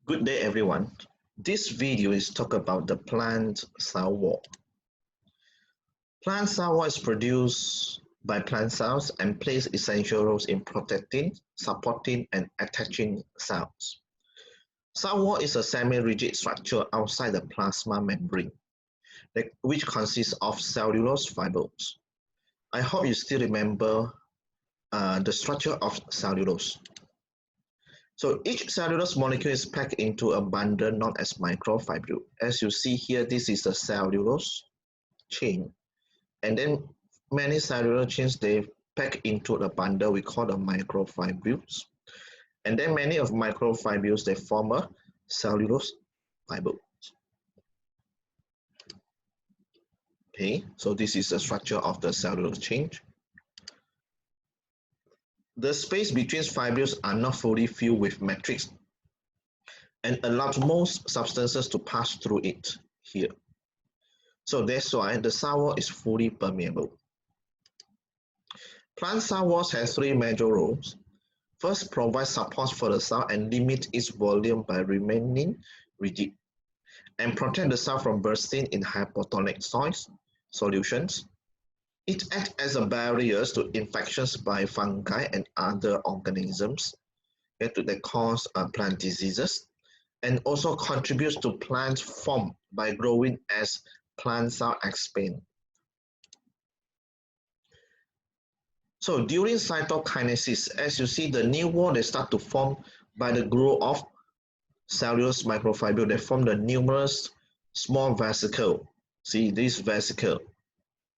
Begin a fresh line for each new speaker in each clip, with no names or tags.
Good day everyone. This video is talk about the plant cell wall. Plant cell wall is produced by plant cells and plays essential roles in protecting, supporting and attaching cells. Cell wall is a semi-rigid structure outside the plasma membrane, which consists of cellulose fibrils. I hope you still remember the structure of cellulose. So each cellulose molecule is packed into a bundle known as microfibril. As you see here, this is the cellulose chain. And then many cellular chains, they pack into the bundle we call the microfibrils. And then many of microfibrils, they form a cellulose fiber. Okay, so this is the structure of the cellulose chain. The space between fibrils are not fully filled with matrix and allows most substances to pass through it here. So that's why the cell wall is fully permeable. Plant cell walls have three major roles. First, provide support for the cell and limit its volume by remaining rigid, and protect the cell from bursting in hypotonic solutions. It acts as a barrier to infections by fungi and other organisms that cause plant diseases, and also contributes to plant form by growing as plant cells expand. So during cytokinesis, as you see, the new wall they start to form by the growth of cellulose microfibril. They form the numerous small vesicles. See this vesicle.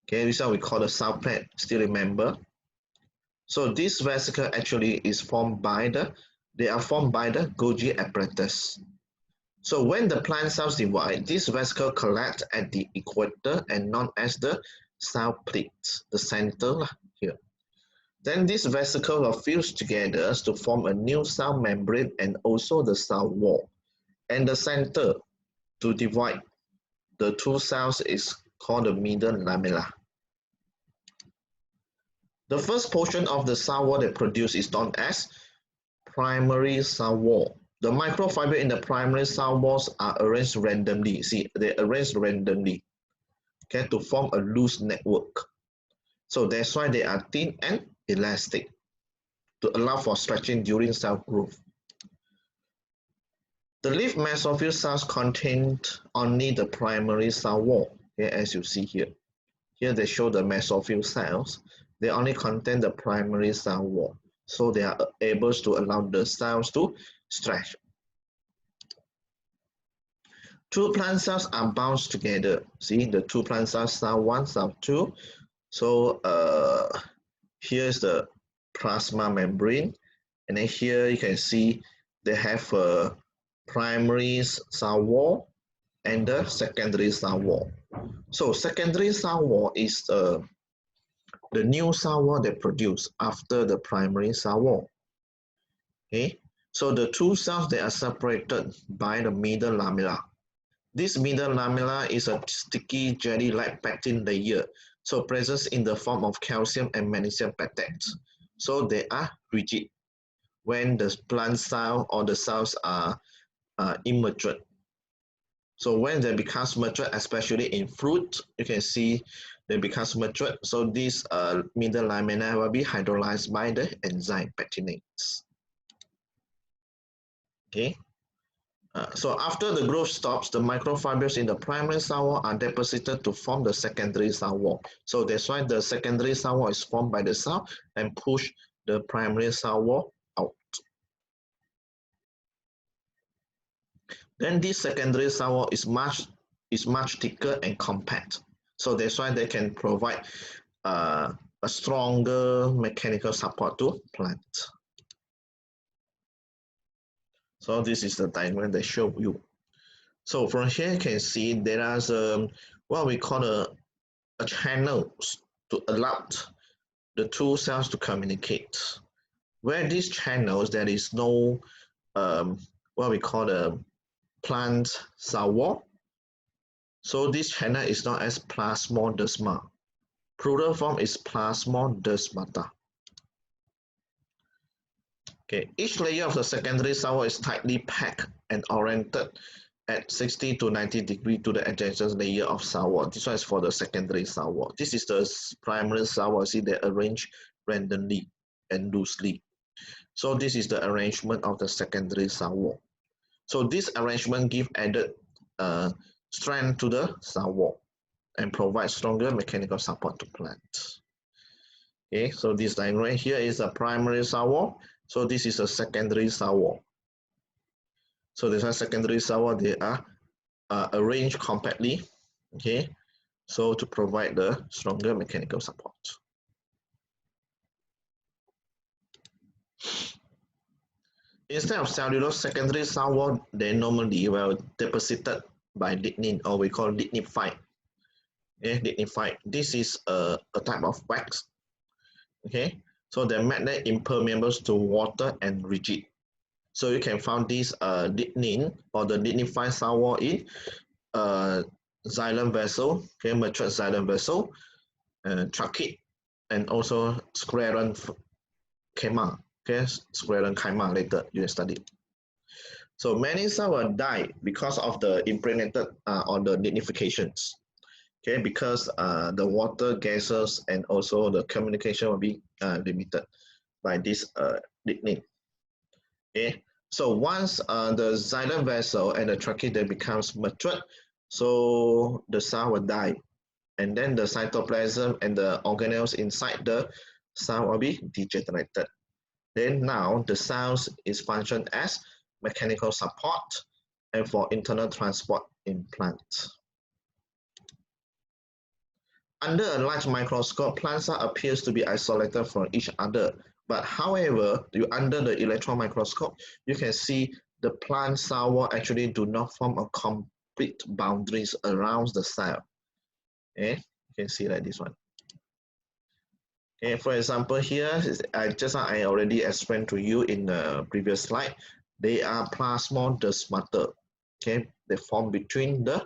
Okay, this one we call the cell plate. Still remember? So this vesicle actually is formed by the Golgi apparatus. So when the plant cells divide, this vesicle collect at the equator and known as the cell plate, the center here. Then this vesicle fuse together to form a new cell membrane and also the cell wall. And the center to divide the two cells is called the middle lamella. The first portion of the cell wall they produce is known as primary cell wall. The microfibrils in the primary cell walls are arranged randomly. See, they arranged randomly, okay, to form a loose network. So that's why they are thin and elastic to allow for stretching during cell growth. The leaf mesophyll cells contain only the primary cell wall, okay, as you see here. Here they show the mesophyll cells. They only contain the primary cell wall, so they are able to allow the cells to stretch. Two plant cells are bound together. See the two plant cells, cell 1, cell 2. So here's the plasma membrane, and then here you can see they have a primary cell wall and the secondary cell wall. So secondary cell wall is the new cell wall they produce after the primary cell wall. Okay, so the two cells they are separated by the middle lamella. This middle lamella is a sticky jelly-like pectin layer, so present in the form of calcium and magnesium peptides. So they are rigid when the plant cell or the cells are immature. So when they become mature, especially in fruit, you can see they become mature. So this middle lamella will be hydrolyzed by the enzyme pectinase. Okay. So after the growth stops, the microfibrils in the primary cell wall are deposited to form the secondary cell wall. So that's why the secondary cell wall is formed by the cell and push the primary cell wall out. Then this secondary cell wall is much thicker and compact. So that's why they can provide a stronger mechanical support to plant. So this is the diagram they show you. So from here you can see there is what we call a channel to allow the two cells to communicate. Where these channels there is no what we call the plant cell wall. So this channel is known as Plasmodesmata. Plural form is Plasmodesmata. Okay, each layer of the secondary cell wall is tightly packed and oriented at 60 to 90 degrees to the adjacent layer of cell wall. This one is for the secondary cell wall. This is the primary cell wall. See, they arranged randomly and loosely. So this is the arrangement of the secondary cell wall. So this arrangement gives added strength to the cell wall and provides stronger mechanical support to plants. Okay, so this diagram here is a primary cell wall. So this is a secondary cell wall. So this is secondary cell wall. They are arranged compactly. Okay, so to provide the stronger mechanical support. Instead of cellulose, secondary cell wall, they normally were deposited by lignin, or we call lignified. Okay, lignified. This is a type of wax. Okay, so they make them impermeable to water and rigid. So you can find this lignin or the lignified cell wall in xylem vessel, okay, matured xylem vessel, tracheid, and also sclerenchyma. Okay, sclerenchyma later you study. So many cells will die because of the impregnated or the lignifications. Okay, because the water gases and also the communication will be limited by this lignin. Okay, so once the xylem vessel and the trachea becomes matured, so the cell will die, and then the cytoplasm and the organelles inside the cell will be degenerated. Then now the cells is functioned as mechanical support and for internal transport in plants. Under a large microscope, plants appears to be isolated from each other. But however, under the electron microscope, you can see the plant cell wall actually do not form a complete boundaries around the cell. Okay, you can see like this one. Okay, for example, here, I already explained to you in the previous slide, they are Plasmodesmata. Okay, they form between the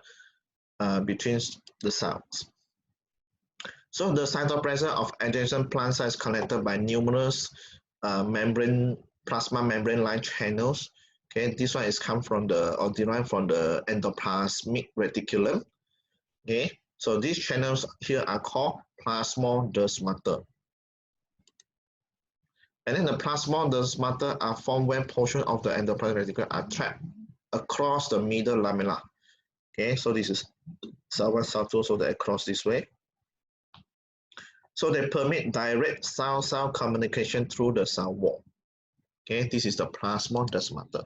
cells. So the cytoplasm of adjacent plants is connected by numerous plasma membrane-like channels. Okay, this one is come from or derived from the endoplasmic reticulum. Okay, so these channels here are called Plasmodesmata. And then the Plasmodesmata are formed when portion of the endoplasmic reticulum are trapped across the middle lamella. Okay, so this is cell 1, cell 2, so they across this way. So they permit direct cell-cell communication through the cell wall. Okay, this is the Plasmodesmata.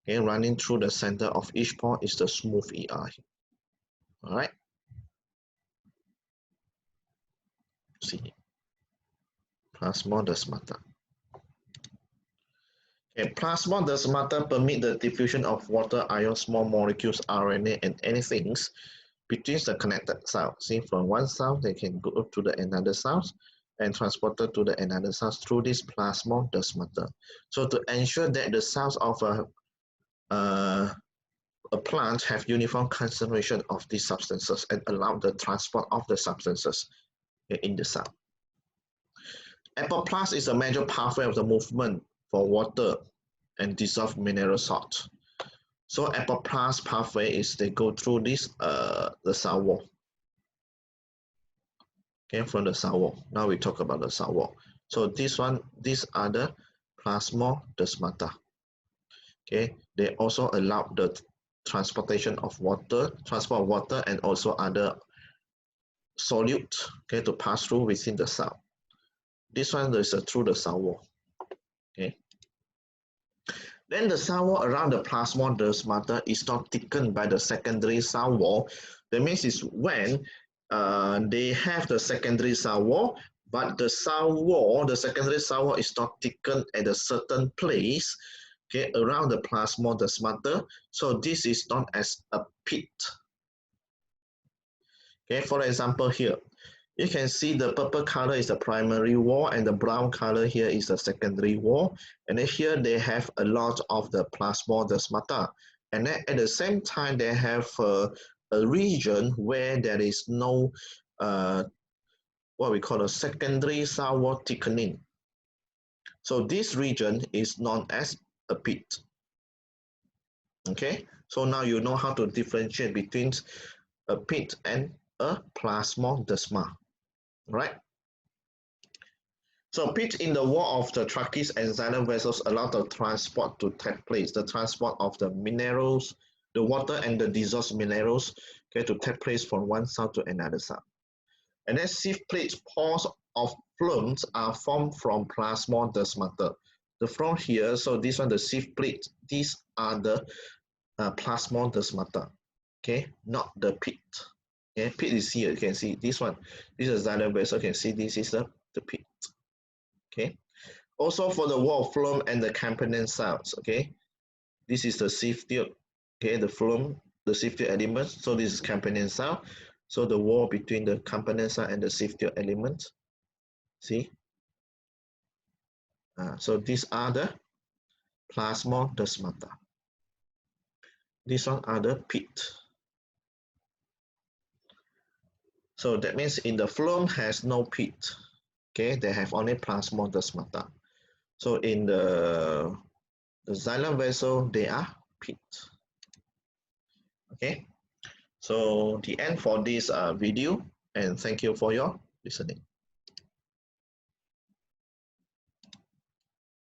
Okay, running through the center of each pore is the smooth ER. All right. See, Plasmodesmata. Okay, Plasmodesmata permit the diffusion of water, ions, small molecules, RNA, and anything between the connected cells. See, from one cell, they can go up to the another cells and transported to the another cells through this Plasmodesmata. So to ensure that the cells of a plant have uniform concentration of these substances and allow the transport of the substances in the cell. Apparatus is a major pathway of the movement for water and dissolved mineral salt. So apparatus pathway is they go through this the cell wall. Okay, from the cell wall. Now we talk about the cell wall. So these are the Plasmodesmata. Okay, they also allow the transportation of water, transport of water, and also other solute, okay, to pass through within the cell. This one is through the cell wall. Okay. Then the cell wall around the Plasmodesmata is not thickened by the secondary cell wall. That means is when they have the secondary cell wall, but the cell wall, the secondary cell wall is not thickened at a certain place, okay, around the Plasmodesmata. So this is known as a pit. Okay, for example here, you can see the purple color is the primary wall and the brown color here is the secondary wall. And then here they have a lot of the Plasmodesmata. And then at the same time, they have a region where there is no, what we call a secondary cell wall thickening. So this region is known as a pit. Okay, so now you know how to differentiate between a pit and a plasmodesma, right? So pit in the wall of the tracheids and xylem vessels allow the transport to take place, the transport of the minerals, the water and the dissolved minerals, okay, to take place from one cell to another cell. And then sieve plates, pores of phloems are formed from plasmodesmata. The phloem here, so this one, the sieve plate, these are the plasmodesmata, okay, not the pit. Okay, pit is here, you can see this one. This is xylem vessel, you can see this is the pit. Okay, also for the wall of phloem and the component cells, okay, this is the sieve tube, okay, the phloem, the sieve tube element, so this is component cell, so the wall between the component cell and the sieve tube element, see, so these are the plasmodesmata. These one are the pit. So that means in the phloem has no pit, okay, they have only plasmodesmata. So in the xylem vessel, they are pit. Okay, so the end for this video, and thank you for your listening.